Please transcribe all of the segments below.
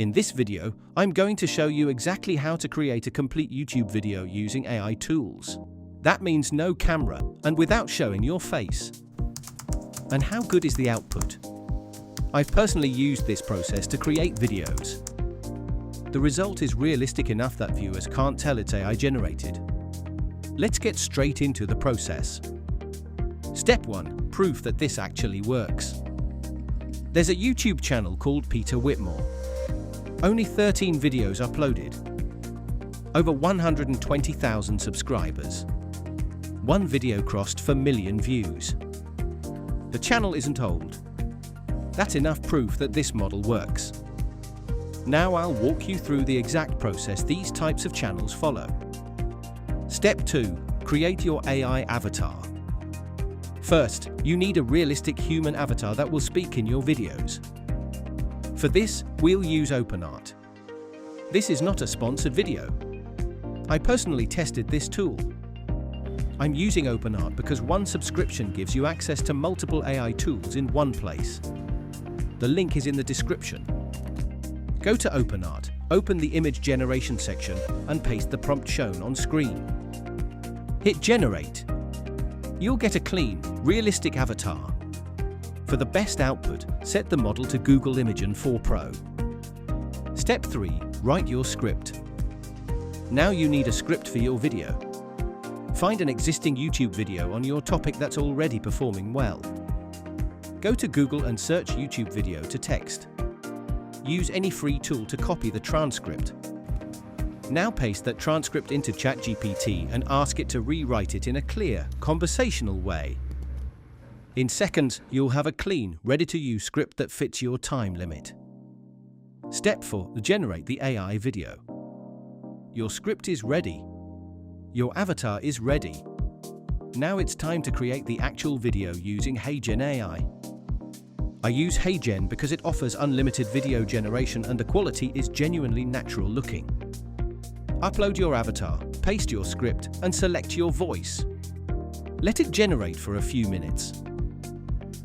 In this video, I'm going to show you exactly how to create a complete YouTube video using AI tools. That means no camera and without showing your face. And how good is the output? I've personally used this process to create videos. The result is realistic enough that viewers can't tell it's AI generated. Let's get straight into the process. Step 1. Proof that this actually works. There's a YouTube channel called Peter Whitmore. Only 13 videos uploaded. Over 120,000 subscribers. One video crossed 4 million views. The channel isn't old. That's enough proof that this model works. Now I'll walk you through the exact process these types of channels follow. Step 2. Create your AI avatar. First, you need a realistic human avatar that will speak in your videos. For this, we'll use OpenArt. This is not a sponsored video. I personally tested this tool. I'm using OpenArt because one subscription gives you access to multiple AI tools in one place. The link is in the description. Go to OpenArt, open the image generation section, and paste the prompt shown on screen. Hit Generate. You'll get a clean, realistic avatar. For the best output, set the model to Google Imagen 4 Pro. Step 3. Write your script. Now you need a script for your video. Find an existing YouTube video on your topic that's already performing well. Go to Google and search YouTube video to text. Use any free tool to copy the transcript. Now paste that transcript into ChatGPT and ask it to rewrite it in a clear, conversational way. In seconds, you'll have a clean, ready-to-use script that fits your time limit. Step 4. Generate the AI video. Your script is ready. Your avatar is ready. Now it's time to create the actual video using HeyGen AI. I use HeyGen because it offers unlimited video generation and the quality is genuinely natural looking. Upload your avatar, paste your script, and select your voice. Let it generate for a few minutes.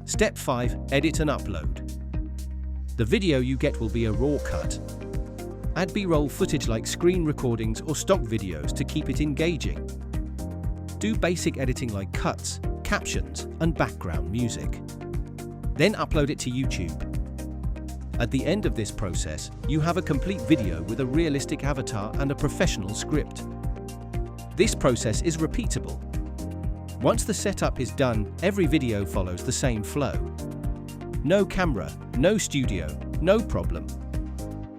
Step 5. Edit and upload. The video you get will be a raw cut. Add B-roll footage like screen recordings or stock videos to keep it engaging. Do basic editing like cuts, captions, and background music. Then upload it to YouTube. At the end of this process, you have a complete video with a realistic avatar and a professional script. This process is repeatable. Once the setup is done, every video follows the same flow. No camera, no studio, no problem.